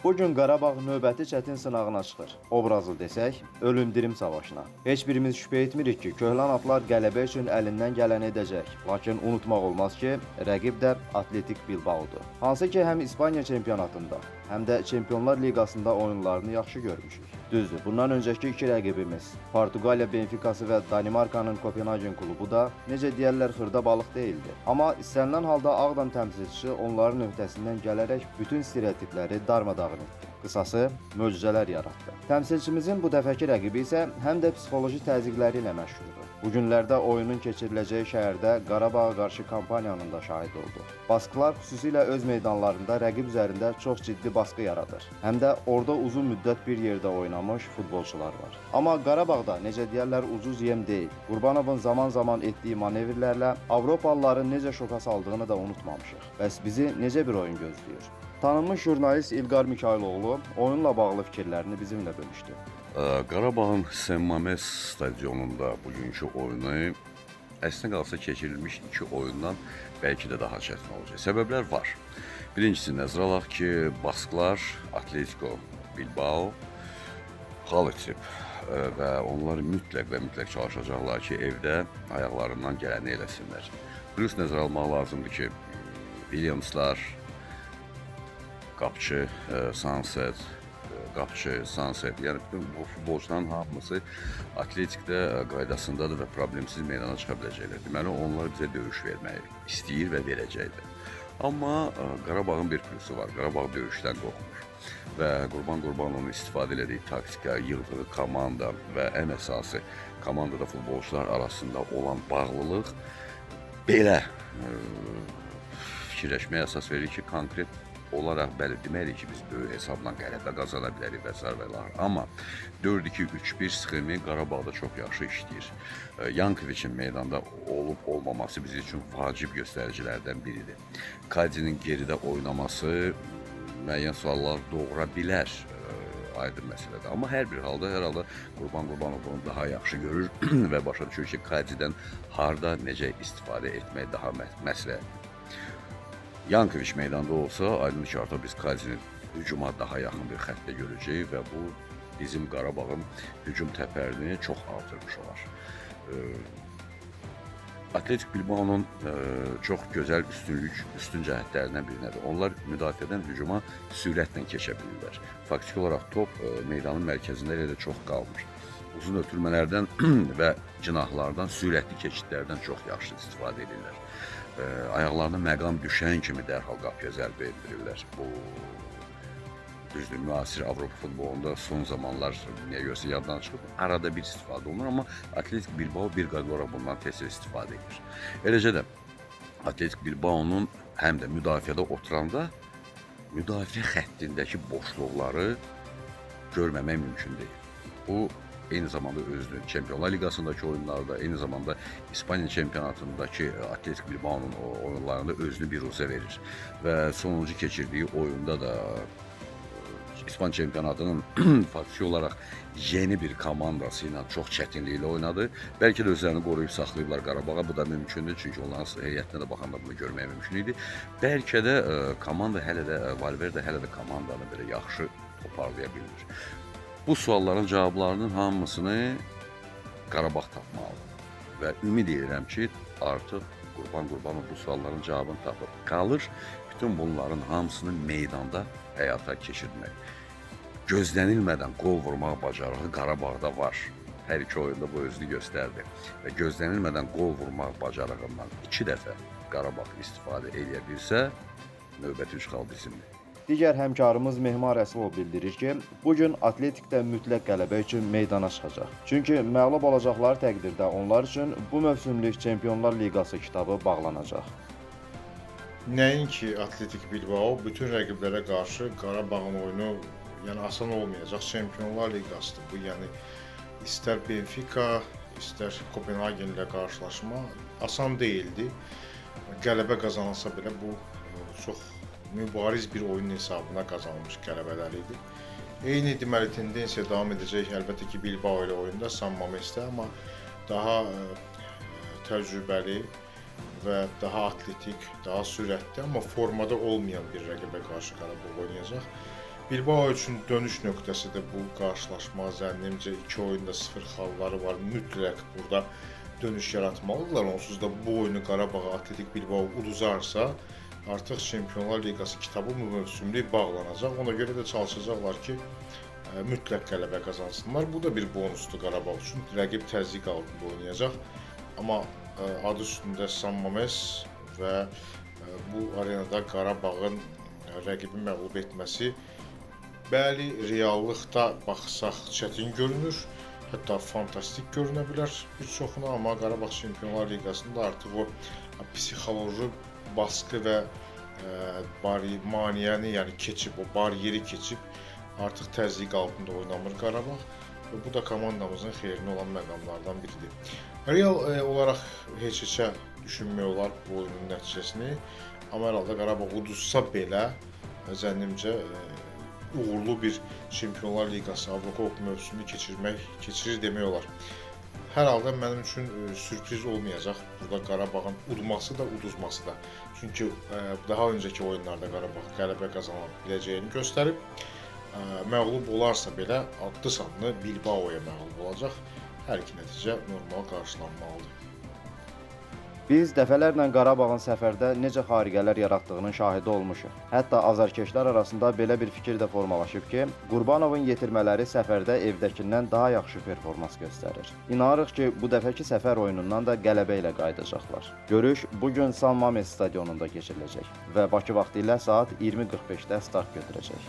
Bu gün Qarabağ növbəti çətin sınağına çıxır. Obrazlı desək, ölüm-dirim savaşına. Heç birimiz şübhə etmirik ki, köhlən atlar qələbə üçün əlindən gələni edəcək. Lakin unutmaq olmaz ki, rəqib də Atletik Bilbao'dur. Hansı ki, həm İspaniya çempionatında, həm də Çempionlar Liqasında oyunlarını yaxşı görmüşük. Düzdür, bundan öncəki iki rəqibimiz, Portuqaliya Benficası və Danimarkanın Kopenhagen klubu da, necə deyərlər, xırda balıq deyildi. Amma istənilən halda Ağdam təmsilçisi onların öhdəsindən gələrək bütün stereotipləri darmadağın etdi. Qısası, möcüzələr yaratdı. Təmsilçimizin bu dəfəki rəqibi isə həm də psixoloji təzyiqləri ilə məşğuldur. Bu günlərdə oyunun keçiriləcəyi şəhərdə Qarabağa qarşı kampaniyanın da şahid oldu. Baskılar xüsusilə öz meydanlarında rəqib üzərində çox ciddi baskı yaradır. Həm də orada uzun müddət bir yerdə oynamış futbolçular var. Amma Qarabağda, necə deyərlər, ucuz yem deyil. Qurbanovun zaman-zaman etdiyi manevrlərlə Avropalıları necə şoka saldığını da unutmamışıq. Bəs bizi necə bir oyun gözləyir? Tanınmış jurnalist İlqar Mikayıloğlu oyunla bağlı fikirlərini bizimlə bölüşdü. Qarabağın Saint-Mamés stadionunda bugünkü oyunu əslində qalsa keçirilmiş iki oyundan bəlkə də daha çətin olacaq. Səbəblər var. Birincisi nəzərə alaq ki, baskılar Atletico Bilbao hal edib və onlar mütləq çalışacaqlar ki, evdə ayaqlarından gələni eləsinlər. Plus nəzərə almaq lazımdır ki, Williamslar, qapçı Sunset, yəni bütün bu futbolçuların hamısı Atletikdə qaydasındadır və problemsiz meydana çıxa biləcəklər. Deməli, onlar bizə döyüş verməyi istəyir və verəcəklər. Amma Qarabağın bir plusu var. Qarabağ döyüşdən qorxmur. Və Qurban Qurbanovun istifadə etdiyi taktika, yığdığı komanda və ən əsası komandada futbolçular arasında olan bağlılıq belə fikirləşməyə əsas verir ki, konkret olaraq bəli deməliyik ki, biz böyük hesabla qələbə qazana bilərik və s. Amma 4-2-3-1 sxemi Qarabağda çox yaxşı işləyir. Yankovic'in meydanda olub-olmaması bizim üçün vacib göstəricilərdən biridir. Kadinin geridə oynaması müəyyən suallar doğura bilər, aydın məsələdir. Amma hər bir halda, hər halda Qurban Qurbanov bunu daha yaxşı görür və başa düşür ki, Kadidən harda, necə istifadə etmək daha məsləhətdir. Yankovic meydanda olsa, aydın ki, artıq biz Kadinin hücuma daha yaxın bir xəttdə görəcəyik və bu bizim Qarabağın hücum təpərini çox artırmış olar. Atletik Bilbao'nun çox gözəl üstün cəhətlərindən birinədir. Onlar müdafiədən hücuma sürətlə keçə bilirlər. Faktiki olaraq top meydanın mərkəzində elə də çox qalmır. Uzun ötürmələrdən və cinahlardan, sürətli keçidlərdən çox yaxşı istifadə edirlər. Ayaqlarına məqam düşən kimi dərhal qapıya zərbə endirirlər. Bu düzdür, müasir Avropa futbolunda son zamanlar niyə görsə yaddan çıxıb, arada bir istifadə olunur, amma Atletik Bilbao bir qaqa bundan tez istifadə edir. Eləcə də Atletik Bilbao'nun həm də müdafiədə oturanda müdafiə xəttindəki boşluqları görməmək mümkün deyil. Bu eyni zamanda özünü Çempionlar Liqasındakı oyunlarda, eyni zamanda İspaniya çempionatındakı Atletik Bilbao'nun oyunlarında özünü bir ruzə verir. Və sonuncu keçirdiyi oyunda da İspan çempionatının faktiki olaraq yeni bir komandası ilə çox çətinliklə oynadı. Bəlkə də özlərini qoruyub saxlayıblar Qarabağa, bu da mümkündür, çünki onların heyətinə də baxanda bunu görmək mümkün idi. Bəlkə də komanda hələ də, Valverde hələ də komandanı belə yaxşı toparlaya bilmir. Bu sualların cavablarının hamısını Qarabağ tapmalıdır və ümid edirəm ki, artıq Qurban Qurbanov bu sualların cavabını tapıb qalır. Bütün bunların hamısını meydanda həyata keçirmək. Gözlənilmədən qol vurmaq bacarığı Qarabağda var. Hər iki oyunda bu özünü göstərdi. Və gözlənilmədən qol vurmaq bacarığından 2 dəfə Qarabağ istifadə edə bilsə, növbəti işğal bizimdir. Digər həmkarımız Mehmar Rəsulov bildirir ki, bugün Atletikdə mütləq qələbə üçün meydana çıxacaq. Çünki məğlub olacaqları təqdirdə onlar üçün bu mövsümlük Çempionlar Liqası kitabı bağlanacaq. Nəinki Atletik Bilbao, bütün rəqiblərə qarşı Qarabağın oyunu asan olmayacaq. Çempionlar Liqasıdır bu, istər Benfica, istər Kopenhagen ilə qarşılaşma asan deyildi. Qələbə qazanılsa belə bu çox mübariz bir oyun hesabına qazanılmış qələbələr idi. Eyni deməli tendensiya davam edəcək əlbəttə ki Bilbao ilə oyunda Saint-Mamésdə, amma daha təcrübəli və daha atletik, daha sürətli, amma formada olmayan bir rəqibə qarşı Qarabağ oynayacaq. Bilbao üçün dönüş nöqtəsidir bu qarşılaşma. Zənnimcə 2 oyunda 0 xalları var. Mütləq burada dönüş yaratmalıdırlar. Onsuz da bu oyunu Qarabağ Atletik Bilbao uduzarsa, artıq Çempionlar Liqası kitabı bu mövsümlük bağlanacaq. Ona görə də çalışacaqlar ki, mütləq qələbə qazansınlar. Bu da bir bonusdur Qarabağ üçün. Rəqib təzyiq altında oynayacaq. Amma adı üstündə San Mames və bu arenada Qarabağın rəqibi məğlub etməsi bəli, reallıqda baxsaq çətin görünür. Hətta fantastik görünə bilər bir çoxuna, amma Qarabağ Çempionlar Liqasında artıq o psixoloji baskı və maniyəni, yəni keçib, o bariyeri keçib artıq təzyiq altında oynamır Qarabağ və bu da komandamızın xeyrinə olan məqamlardan biridir. Real olaraq heç-heçə düşünmək olar bu oyunun nəticəsini, amma hər halda Qarabağ uduzsa belə zənnimcə uğurlu bir Çempionlar Liqası Avrokubok mövsümünü keçirir demək olar. Hər halda mənim üçün sürpriz olmayacaq burada Qarabağın udması da, uduzması da. Çünki daha öncəki oyunlarda Qarabağ qələbə qazana biləcəyini göstərib. Məğlub olarsa belə adlı sanlı Bilbao'ya məğlub olacaq. Hər iki nəticə normal qarşılanmalıdır. Biz dəfələrlə Qarabağın səfərdə necə xariqələr yaratdığının şahidi olmuşuq. Hətta azarkeşlər arasında belə bir fikir də formalaşıb ki, Qurbanovun yetirmələri səfərdə evdəkindən daha yaxşı performans göstərir. İnanırıq ki, bu dəfəki səfər oyunundan da qələbə ilə qayıdacaqlar. Görüş bugün San Mames stadionunda keçiriləcək və Bakı vaxtı ilə saat 20:45-də start götürəcək.